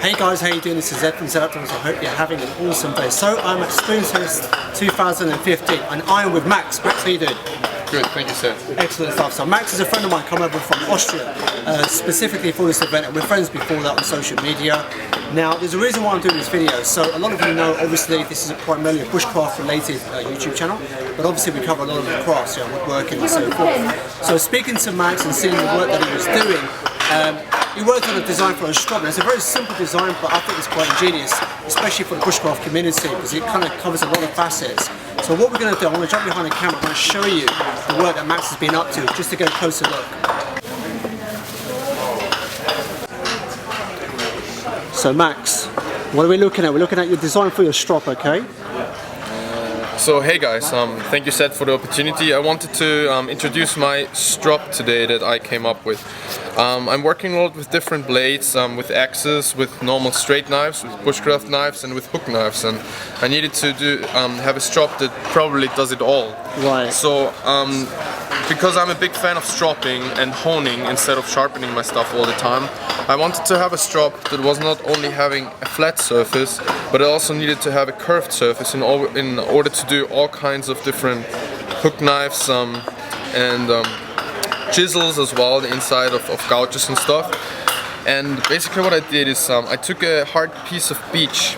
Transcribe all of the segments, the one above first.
Hey guys, how you doing? This is Ed from Zeptons. I hope you're having an awesome day. So I'm at Spoonfest 2015 and I'm with Max. Max, how you doing? Good, thank you, sir. Excellent stuff. So Max is a friend of mine, come over from Austria, specifically for this event, and we're friends before that on social media. Now, there's a reason why I'm doing this video. So a lot of you know, obviously, this is primarily a bushcraft-related YouTube channel, but obviously we cover a lot of the crafts, woodworking and so forth. So speaking to Max and seeing the work that he was doing, he worked on a design for a strop, and it's a very simple design, but I think it's quite ingenious, especially for the bushcraft community, because it kind of covers a lot of facets. So what we're going to do, I want to jump behind the camera, I'm going to show you the work that Max has been up to, just to get a closer look. So Max, what are we looking at? We're looking at your design for your strop, okay? So hey guys, thank you Seth for the opportunity. I wanted to introduce my strop today that I came up with. I'm working a lot with different blades, with axes, with normal straight knives, with bushcraft knives and with hook knives, and I needed to have a strop that probably does it all. Right. So because I'm a big fan of stropping and honing instead of sharpening my stuff all the time, I wanted to have a strop that was not only having a flat surface, but it also needed to have a curved surface in order to do all kinds of different hook knives and chisels as well, the inside of gouges and stuff. And basically what I did is I took a hard piece of beech,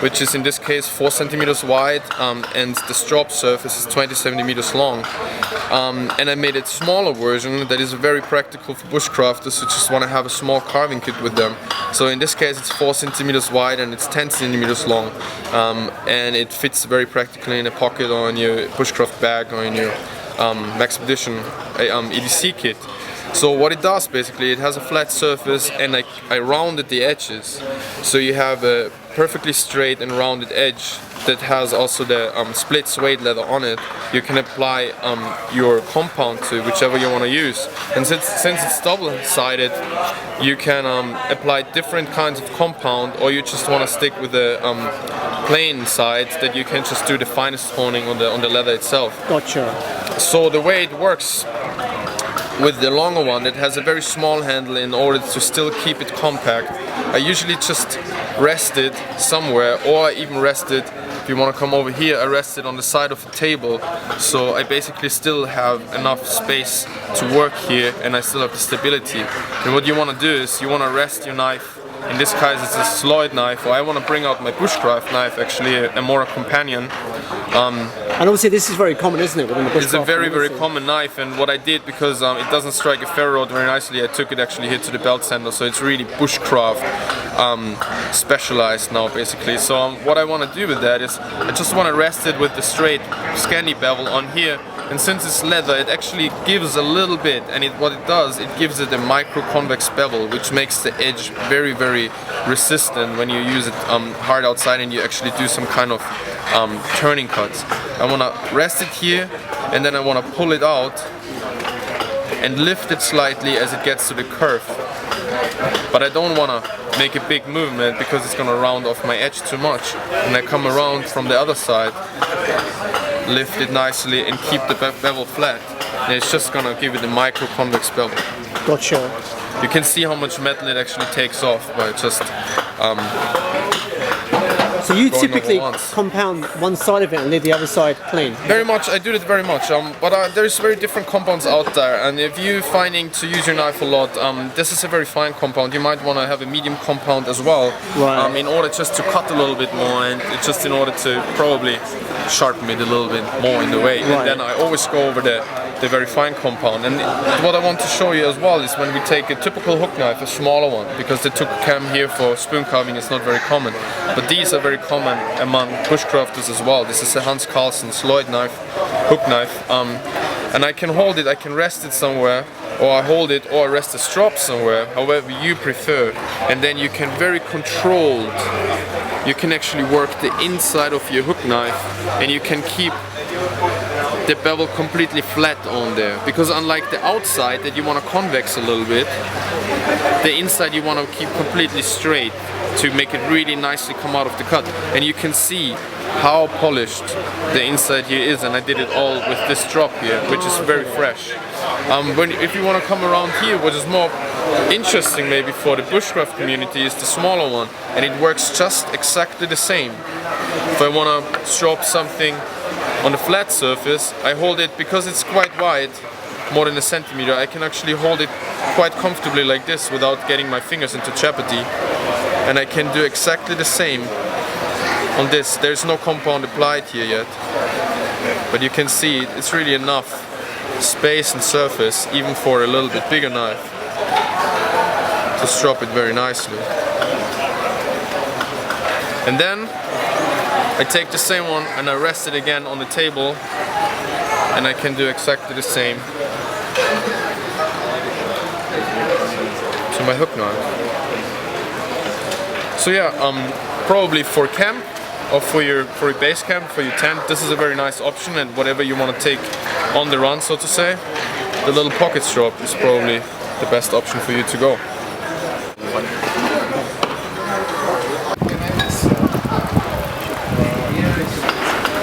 which is in this case 4 centimeters wide, and the strop surface is 20 centimeters long. And I made a smaller version that is very practical for bushcrafters who just want to have a small carving kit with them. So in this case it's 4 centimeters wide and it's 10 centimeters long, and it fits very practically in a pocket or in your bushcraft bag or in your Maxpedition EDC kit. So what it does basically, it has a flat surface and I rounded the edges, so you have a perfectly straight and rounded edge that has also the split suede leather on it. You can apply your compound to whichever you want to use, and since it's double-sided, you can apply different kinds of compound, or you just want to stick with the plain side that you can just do the finest honing on the leather itself. Gotcha. So the way it works with the longer one, it has a very small handle in order to still keep it compact. I usually just rest it somewhere, or I even rest it, if you want to come over here, I rest it on the side of the table, so I basically still have enough space to work here and I still have the stability. And what you want to do is you want to rest your knife. In this case it's a sloyd knife, or I want to bring out my bushcraft knife, actually a more companion. And obviously this is very common, isn't it, within the bushcraft? It's a very common knife, and what I did, because it doesn't strike a ferro rod very nicely, I took it actually here to the belt sander, so it's really bushcraft specialized now basically. So what I want to do with that is I just want to rest it with the straight Scandi bevel on here, and since it's leather it actually gives a little bit, and what it does, it gives it a micro convex bevel, which makes the edge very resistant when you use it hard outside and you actually do some kind of turning cuts. I want to rest it here, and then I want to pull it out and lift it slightly as it gets to the curve. But I don't want to make a big movement because it's going to round off my edge too much. And I come around from the other side, lift it nicely and keep the bevel flat. And it's just going to give it a micro convex bevel. Gotcha. You can see how much metal it actually takes off by just so you typically compound one side of it and leave the other side clean? Very much, I do it very much, but there's very different compounds out there, and if you're finding to use your knife a lot, this is a very fine compound. You might want to have a medium compound as well, right. In order just to cut a little bit more, and just in order to probably sharpen it a little bit more in the way. Right. And then I always go over the very fine compound. And what I want to show you as well is when we take a typical hook knife, a smaller one, because the hook cam here for spoon carving is not very common, but these are very common among bushcrafters as well. This is a Hans Carlsen sloyd knife, hook knife, and I can hold it, I can rest it somewhere, or I hold it, or I rest the strop somewhere, however you prefer, and then you can very controlled, you can actually work the inside of your hook knife, and you can keep the bevel completely flat on there, because unlike the outside that you want to convex a little bit, the inside you want to keep completely straight to make it really nicely come out of the cut. And you can see how polished the inside here is, and I did it all with this strop here, which is very fresh. If you want to come around here, which is more interesting maybe for the bushcraft community is the smaller one, and it works just exactly the same. If I want to strop something on the flat surface, I hold it, because it's quite wide, more than a centimeter, I can actually hold it quite comfortably like this without getting my fingers into jeopardy, and I can do exactly the same on this. There's no compound applied here yet, but you can see it's really enough space and surface even for a little bit bigger knife to strop it very nicely. And then I take the same one and I rest it again on the table, and I can do exactly the same to my hook knife. So yeah, probably for camp or for your base camp, for your tent, this is a very nice option, and whatever you want to take on the run, so to say, the little pocket strop is probably the best option for you to go.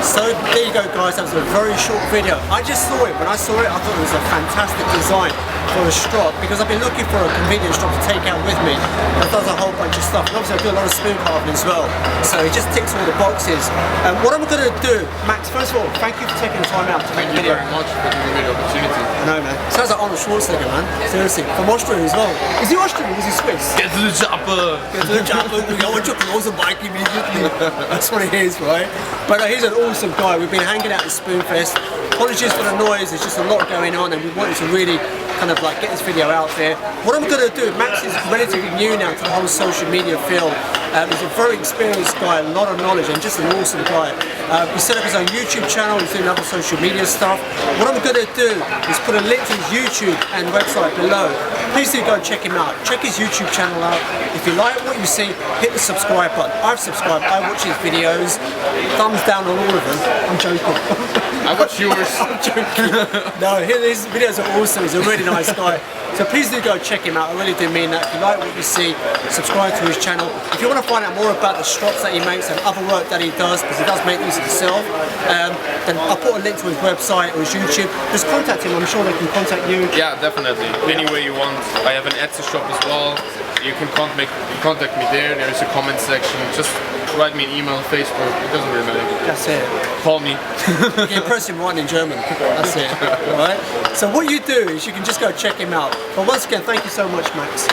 So there you go guys, that was a very short video. I just saw it, when I saw it I thought it was a fantastic design for a strop, because I've been looking for a convenient strop to take out with me that does a whole bunch of stuff, and obviously I do a lot of spoon carving as well, so it just ticks all the boxes. What I'm going to do, Max, first of all, thank you for taking the time out to make the video. Thank you very much for giving me the opportunity. I know, man. Sounds like Arnold Schwarzenegger, man. Seriously, from Austria as well. Is he Austrian or is he Swiss? Get to the chopper! Get to the chopper, I want you to close the bike immediately. That's what it is, right? But he's an awesome guy. We've been hanging out at Spoonfest. Apologies for the noise, there's just a lot going on, and we wanted to really kind of like get this video out there. What I'm going to do, Max is relatively new now to the whole social media field. He's a very experienced guy, a lot of knowledge, and just an awesome guy. He set up his own YouTube channel, he's doing other social media stuff. What I'm going to do is put a link to his YouTube and website below. Please do go check him out. Check his YouTube channel out. If you like what you see, hit the subscribe button. I've subscribed, I watch his videos. Thumbs down on all of them. I'm joking. I watch yours. I'm joking. No, his videos are awesome. He's a really nice guy. So please do go check him out. I really do mean that. If you like what you see, subscribe to his channel. If you want to find out more about the strops that he makes and other work that he does, because he does make these himself, then I'll put a link to his website or his YouTube. Just contact him. I'm sure they can contact you. Yeah, definitely. Any way you want. I have an Etsy shop as well. You can contact me there. There is a comment section. Just write me an email, Facebook. It doesn't really matter. That's it. Call me. You can press him right in German. That's it. Alright? So what you do is you can just go check him out. But once again, thank you so much, Max,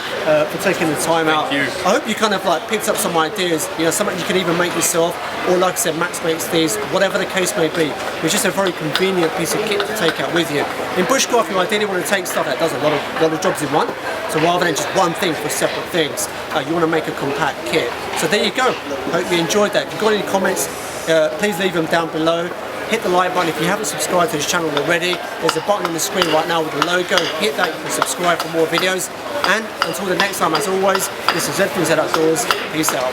for taking the time out. Thank you. I hope you kind of like picked up some ideas, you know, something you can even make yourself, or like I said, Max makes these, whatever the case may be. It's just a very convenient piece of kit to take out with you. In bushcraft, you ideally want to take stuff that does a lot of jobs in one. So rather than just one thing for separate things, you want to make a compact kit. So there you go. Hope you enjoyed that. If you've got any comments, please leave them down below. Hit the like button if you haven't subscribed to this channel already. There's a button on the screen right now with the logo. Hit that, you can subscribe for more videos. And until the next time, as always, this is Ed from Z Outdoors. Peace out.